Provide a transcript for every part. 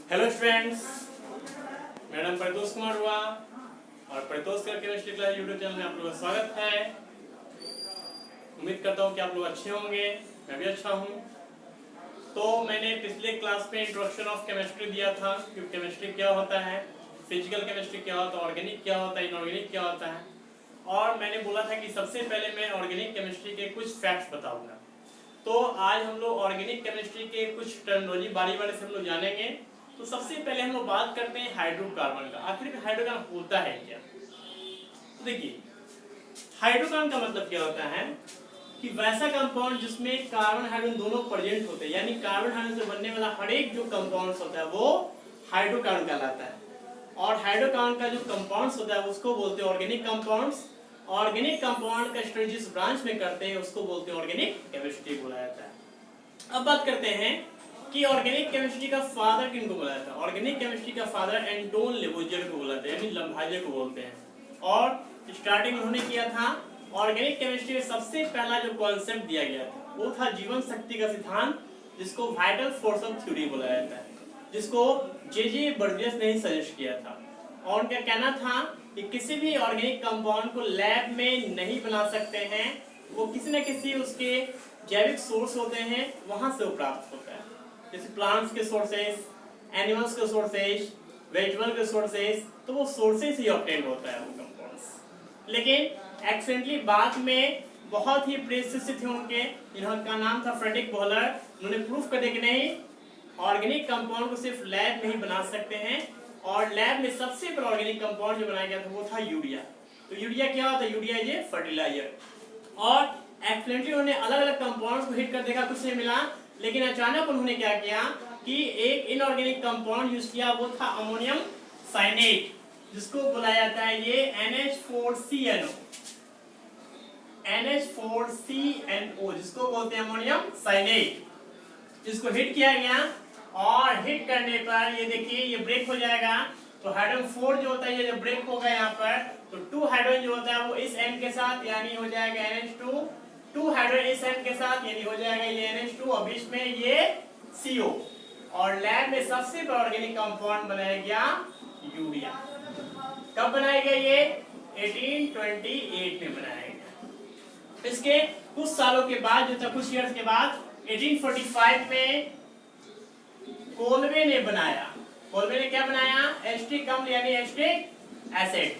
Hello students, मेरा नाम प्रतोष कुमार हुआ और प्रतोष का केमिस्ट्री क्लास यूट्यूब चैनल में आप लोगों का स्वागत है। उम्मीद करता हूँ कि आप लोग अच्छे होंगे, मैं भी अच्छा हूँ। तो मैंने पिछले क्लास में इंट्रोडक्शन ऑफ केमिस्ट्री दिया था कि केमिस्ट्री क्या होता है, फिजिकल केमिस्ट्री क्या होता है, ऑर्गेनिक क्या होता है, इनऑर्गेनिक क्या होता है। और मैंने बोला था कि सबसे पहले मैं ऑर्गेनिक केमिस्ट्री के कुछ फैक्ट्स बताऊंगा। तो आज हम लोग ऑर्गेनिक केमिस्ट्री के कुछ टर्मिनोलॉजी बारी बारी से हम लोग जानेंगे। तो सबसे पहले हम लोग बात करते हैं हाइड्रोकार्बन का। आखिर में हाइड्रोकार्बन होता है क्या? तो देखिए, हाइड्रोकार्बन का मतलब क्या होता है कि वैसा कंपाउंड जिसमें कार्बन हाइड्रोजन दोनों प्रेजेंट होते हैं, यानी कार्बन हाइड्रोजन से बनने वाला हर एक जो कंपाउंड होता है वो हाइड्रोकार्बन कहलाता है। और हाइड्रोकार्बन का जो कंपाउंड्स होता है उसको बोलते हैं ऑर्गेनिक कंपाउंड्स। ऑर्गेनिक कंपाउंड का स्टडी जिस ब्रांच में करते हैं उसको बोलते हैं ऑर्गेनिक केमिस्ट्री बोला जाता है। अब बात करते हैं कि ऑर्गेनिक केमिस्ट्री का फादर किनको बोला जाता है। ऑर्गेनिक केमिस्ट्री का फादर एंटोन लेवोइयर को बोला जाता है, यानी लम्बाजे को बोलते हैं। और स्टार्टिंग उन्होंने किया था। ऑर्गेनिक केमिस्ट्री में सबसे पहला जो कॉन्सेप्ट दिया गया था वो था जीवन शक्ति का सिद्धांत, जिसको वाइटल फोर्स ऑफ थ्योरी बोला जाता है, जिसको जे बर्जेस ने ही सजेस्ट किया था। और उनका कहना था कि किसी भी ऑर्गेनिक कंपाउंड को लैब में नहीं बना सकते हैं, वो किसी न किसी उसके जैविक सोर्स होते हैं वहां से वो प्राप्त होता है। जैसे प्लांट्स के सोर्सेस, एनिमल्स के सोर्सेस, वेजिटेबल के सोर्सेस, तो वो सोर्सेस ही ऑब्टेन होता है वो कंपाउंड्स। लेकिन एक्सीडेंटली बाद में बहुत ही प्रेसिस थे उनके, जिनका नाम था फ्रेडरिक बोहलर। उन्होंने प्रूफ कर दिया कि नहीं, ऑर्गेनिक कंपाउंड को सिर्फ लैब में ही बना सकते हैं। और लैब में सबसे पहला ऑर्गेनिक कंपाउंड जो बनाया गया था वो था यूरिया। तो यूरिया क्या होता है? Urea is a fertilizer. और एक्सीडेंटली उन्होंने अलग अलग कंपाउंड्स को हिट कर देखा, कुछ नहीं मिला। लेकिन अचानक उन्होंने क्या किया कि एक इनऑर्गेनिक कंपाउंड यूज किया, वो था अमोनियम साइनेट, जिसको बोला जाता है ये NH4CNO। NH4CNO जिसको बोलते हैं अमोनियम साइनेट, जिसको हिट किया गया। और हिट करने पर ये देखिए ये ब्रेक हो जाएगा। तो हाइड्रोजन 4 जो होता है ये जब ब्रेक होगा यहाँ पर, तो 2 हाइड्रोजन जो होता है वो इस एंड के साथ, यानी हो जाएगा NH2। 2 हाइड्रोजन इस एंड के साथ, यानी हो जाएगा ये NH2 और बीच में ये CO। और लैब में सबसे बड़ा ऑर्गेनिक कंपाउंड बनाया गया यूरिया। कब बनाया गया? ये 1828 में बनाया गया। इसके कुछ सालों के बाद, जो था कुछ ईयर्स के बाद, 1845 में कोलवे ने बनाया। कोलवे ने क्या बनाया? एस्टिक अम्ल यानी एस्टिक एसिड,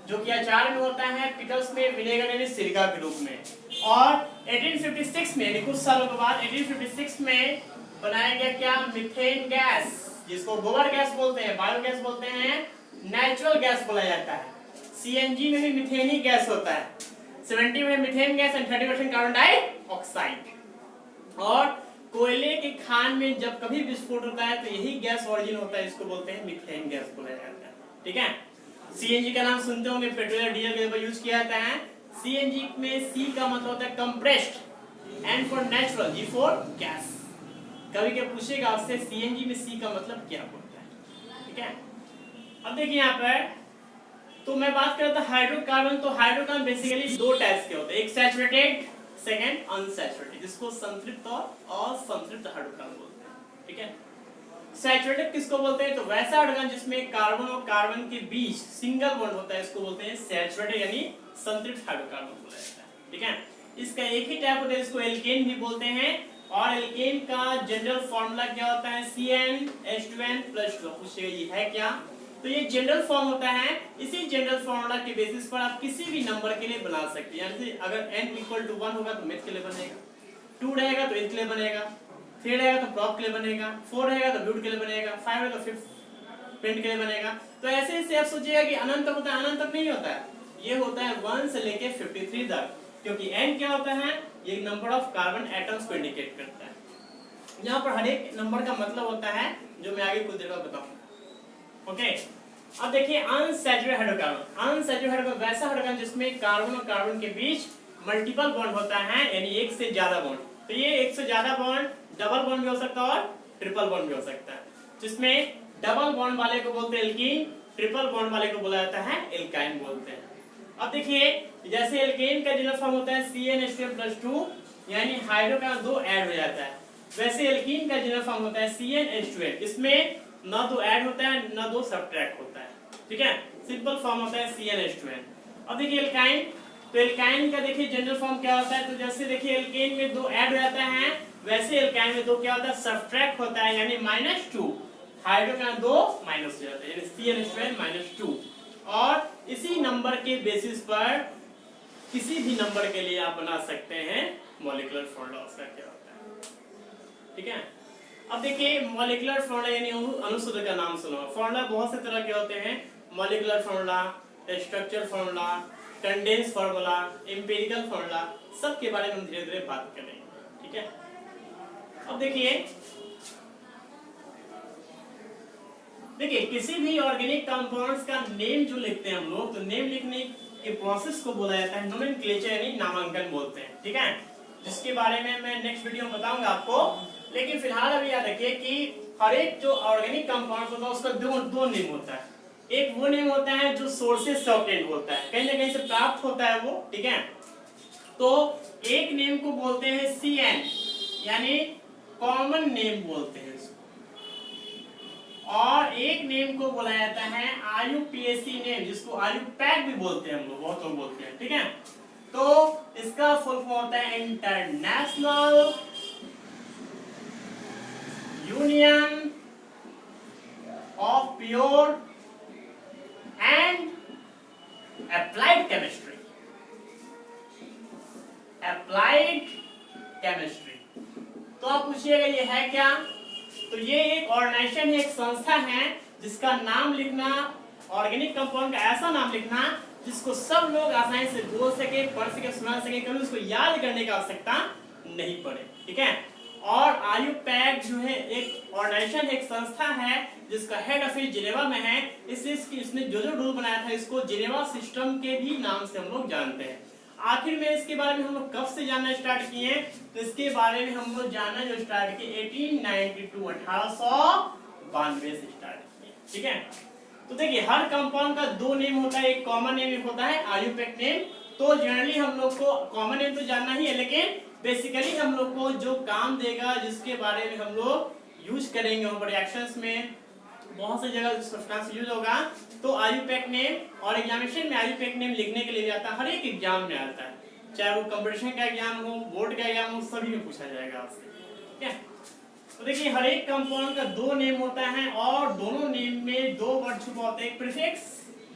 जो कि अचार में होता है, पिकल्स में विनेगर यानी सिरका के रूप में। और 1856 में, यानी कुछ सालों के बाद 1856 में बनाया गया क्या? मीथेन गैस, जिसको गोबर गैस बोलते हैं, बायोगैस बोलते हैं, नेचुरल गैस बोला जाता है। CNG में भी मीथेन ही गैस होता है। 70 में मीथेन गैस और 30% कार्बन डाइऑक्साइड। और कोयले के खान में जब कभी विस्फोट होता है तो यही गैस ऑरिजिन होता है, इसको बोलते हैं मीथेन गैस बोला जाता है। ठीक है। CNG का नाम सुनते होंगे, पेट्रोल डीजल के ऊपर यूज किया जाता है। CNG में C का मतलब होता है compressed, N for natural, G for gas. कभी क्या पूछेगा आपसे CNG में C का मतलब क्या होता है? ठीक है। अब देखिए यहाँ पर, तो मैं बात करता था हाइड्रोकार्बन। तो हाइड्रोकार्बन बेसिकली दो टाइप्स के होते हैं, एक सैचुरेटेड, सेकेंड अनसैचुरेटेड, जिसको संतृप्त और असंतृप्त हाइड्रोकार्बन बोलते हैं। ठीक है। सैचुरेटेड किसको बोलते हैं? तो वैसा हाइड्रोकार्बन जिसमें कार्बन और कार्बन के बीच सिंगल बॉन्ड होता है, इसको बोलते हैं सैचुरेटेड यानी संतृप्त हाइड्रोकार्बन बोला जाता है। ठीक है। इसका एक ही टाइप होता है, इसको एल्केन भी बोलते हैं। और एल्केन का जनरल फॉर्मूला क्या होता है? CnH2n+2। पूछिए ये है क्या? तो ये जनरल फॉर्म होता है। इसी जनरल फॉर्मूला के बेसिस पर आप किसी भी नंबर के लिए बना सकते हैं। यानी अगर n = 1 होगा तो मेथ के लिए बनेगा, 2 रहेगा तो nth के लिए बनेगा, 3 रहेगा तो prop के लिए बनेगा, 4 रहेगा तो ब्यूट के लिए बनेगा, 5 रहेगा तो फिफ्थ पेंट के लिए बनेगा। तो ऐसे ऐसे आप सोचिएगा कि अनंत तक होता है, अनंत तक नहीं होता है। ये होता है 1 से लेके 53 तक, क्योंकि n क्या होता है? ये नंबर ऑफ कार्बन एटम्स को इंडिकेट करता है। यहाँ पर हर एक नंबर का मतलब होता है, जो मैं आगे कुछ देर बाद बताऊंगा। ओके। अब देखिए अनसैचुरेटेड हाइड्रोकार्बन। अनसैचुरेटेड हाइड्रोकार्बन वैसा हाइड्रोकार्बन जिसमें कार्बन और कार्बन के बीच मल्टीपल बॉन्ड होता है, यानी एक से ज्यादा बॉन्ड। तो ये एक से ज्यादा बॉन्ड डबल बॉन्ड भी हो सकता है और ट्रिपल बॉन्ड भी हो सकता है। जिसमें डबल बॉन्ड वाले को बोलते हैं एल्कीन, ट्रिपल बॉन्ड वाले को बोला जाता है एल्काइन बोलते हैं। अब देखिए, जैसे एल्केन का जनरल फॉर्म होता है CnH2n+2, यानी हाइड्रोकार्बन 2 ऐड हो जाता है। वैसे एल्कीन का जनरल फॉर्म होता है CnH2n। इसमें ना तो ऐड होता है ना तो सब्ट्रैक्ट होता है, ठीक है, सिंपल फॉर्म होता है CnH2n। अब देखिए एल्काइन, तो एल्काइन का देखिए जनरल फॉर्म क्या होता है, तो जैसे देखिए एल्केन में 2 ऐड हो जाता है, वैसे एल्काइन में 2 क्या होता है, सब्ट्रैक्ट होता है, यानी -2। हाइड्रोजन 2 माइनस हो जाता है, यानी CnH2n -2। और इसी नंबर के बेसिस पर किसी भी नंबर के लिए आप बना सकते हैं मॉलिक्यूलर फॉर्मूला उसका क्या होता है, ठीक है। अब देखिए मॉलिक्यूलर फॉर्मूला यानी अनुसूत्र का नाम सुनो। फॉर्मूला बहुत से तरह के होते हैं, molecular formula, structure formula, condense formula, empirical formula, सब के बारे में हम धीरे धीरे बात करेंगे, ठीक है। अब देखिए किसी भी ऑर्गेनिक कंपाउंड्स का नेम जो लिखते हैं हम लोग, तो नेम लिखने के प्रोसेस को बोला जाता है नोमेनक्लेचर यानी नामांकन बोलते हैं, ठीक है, जिसके बारे में मैं नेक्स्ट वीडियो में बताऊंगा आपको। लेकिन फिलहाल अभी याद रखिए कि हर एक जो ऑर्गेनिक कंपाउंड होता है उसका दो नेम होता है। एक वो नेम होता है जो सोर्सेस से ऑब्टेन होता है, कहीं ना कहीं से प्राप्त होता है वो, ठीक है। तो एक नेम को बोलते हैं CN यानी कॉमन नेम बोलते हैं इसको, और एक नेम को बोला जाता है IUPAC नेम, जिसको IUPAC भी बोलते हैं हम लोग, बहुत लोग बोलते हैं, ठीक है। तो इसका फुल फॉर्म होता है international union of pure and applied chemistry. Applied chemistry, तो आप पूछिएगा ये है क्या, तो ये एक ऑर्गेनाइजेशन है, एक संस्था है जिसका नाम लिखना, ऑर्गेनिक कंपाउंड का ऐसा नाम लिखना जिसको सब लोग आसानी से बोल सके, पढ़ सके, सुना सके, कभी उसको याद करने की आवश्यकता नहीं पड़े, ठीक है। और IUPAC जो है एक ऑर्गेनाइजेशन, एक संस्था है जिसका हेड ऑफिस जिनेवा में है। इसने जो रूल बनाया था इसको जिनेवा सिस्टम के भी नाम से हम लोग जानते हैं। आखिर में इसके बारे में हम लोग कब से जानना स्टार्ट किए, तो इसके बारे में हम लोग जानना जो स्टार्ट किए 1892 1892 से स्टार्ट किए, ठीक है। तो देखिए हर कंपाउंड का 2 नेम होता है, एक कॉमन नेम होता है IUPAC नेम। तो जनरली हम लोग को कॉमन नेम तो जानना ही है, लेकिन बेसिकली हम लोग को जो काम देगा, जिसके बारे में हम लोग यूज करेंगे हम रिएक्शंस में, बहुत सी जगह सब्सटेंस यूज होगा, तो IUPAC नेम, और एग्जामिनेशन में IUPAC नेम लिखने के लिए भी आता है, हर एक एग्जाम में आता है, चाहे वो कंपटीशन का एग्जाम हो, बोर्ड का एग्जाम हो, सभी में पूछा जाएगा आपसे, ठीक है। तो देखिए हर एक कंपाउंड का 2 नेम होता है, और दोनों नेम में 2 वर्ड छुपा होता है, एक प्रीफिक्स,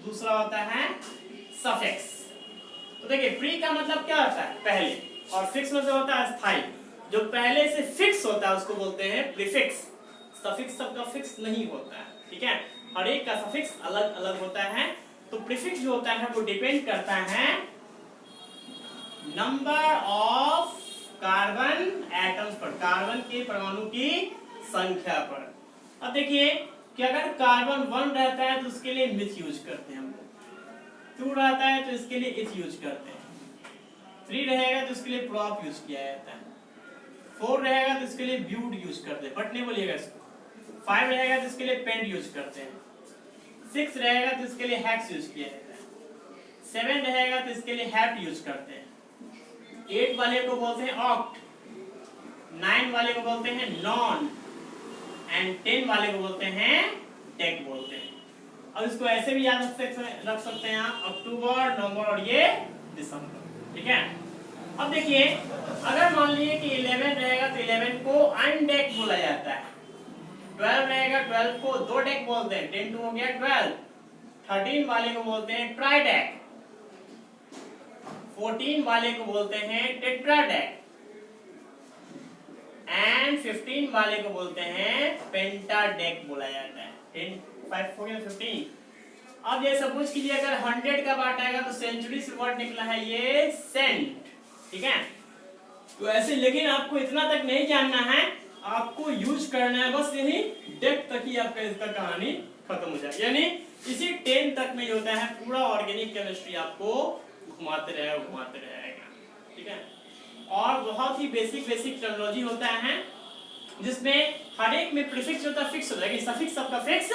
दूसरा होता है सफिक्स। तो देखिए प्री का मतलब क्या होता है, पहले, और फिक्स मतलब होता है स्थायी। जो पहले से फिक्स होता है उसको बोलते हैं प्रीफिक्स। सफिक्स सबका फिक्स नहीं होता है, ठीक है, हर एक का सफिक्स अलग अलग होता है। तो प्रीफिक्स जो होता है वो डिपेंड करता है नंबर ऑफ कार्बन एटम्स पर, कार्बन के परमाणु की संख्या पर। अब देखिए कि अगर कार्बन 1 रहता है तो उसके लिए मिथ यूज करते हैं हम लोग, 2 रहता है तो इसके लिए इथ यूज करते हैं, 3 रहेगा तो इसके लिए प्रॉप यूज किया जाता है, 4 रहेगा तो इसके लिए ब्यूट यूज करते हैं, बट नहीं बोलिएगा इसको, 5 रहेगा तो इसके लिए पेंट यूज करते हैं, 6 रहेगा तो इसके लिए हैक्स यूज किया जाता है, 7 रहेगा तो इसके लिए हैप्ट यूज करते हैं, 8 वाले को बोलते हैं ऑक्ट, 9 वाले को बोलते हैं नॉन, एंड 10 वाले को बोलते हैं डेक बोलते हैं। अब इसको ऐसे भी याद रख सकते हैं आप, अक्टूबर, नवंबर और ये दिसंबर, ठीक है। अब देखिए अगर मान लीजिए कि 11 रहेगा तो 11 को अनडेक बोला जाता है, 12 रहेगा 12 को 2 डेक बोलते हैं, 10 2 हो गया 12, 13 वाले को बोलते हैं ट्राइडेक, 14 वाले को बोलते हैं टेट्राडेक, एंड 15 वाले को बोलते हैं पेंटाडेक बोला जाता है। 10 5 हो गया 15। अब ये सपोज कीजिए अगर 100 का पार्ट आएगा तो सेंचुरी से वर्ड निकला है ये सेंट, ठीक है। तो ऐसे, लेकिन आपको इतना तक नहीं जानना है, आपको यूज करना है बस यही डेक तक ही आपका इसका कहानी खत्म हो जाए, यानी इसी 10 तक में होता है पूरा ऑर्गेनिक केमिस्ट्री आपको घुमाते रहेगा, ठीक है। और बहुत ही बेसिक टर्मिनोलॉजी होता है जिसमें हर एक में प्रीफिक्स होता है, फिक्स होता है, लेकिन सफिक्स सबका फिक्स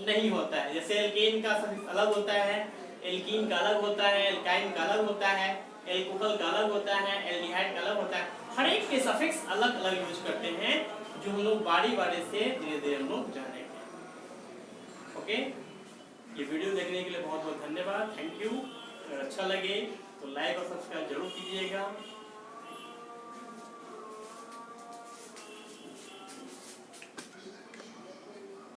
नहीं होता है। जैसे एल्केन का सफिक्स अलग होता है, एल्कीन का अलग होता है, एल्काइन का अलग होता है, एल्कोहल का अलग होता है, एल्डिहाइड का अलग होता है। हर एक के सफिक्स अलग अलग यूज करते हैं, जो हम लोग बारी बारी से धीरे धीरे हम लोग जानेंगे। ओके, ये वीडियो देखने के लिए बहुत बहुत धन्यवाद, थैंक यू। अगर अच्छा लगे तो लाइक और सब्सक्राइब जरूर कीजिएगा।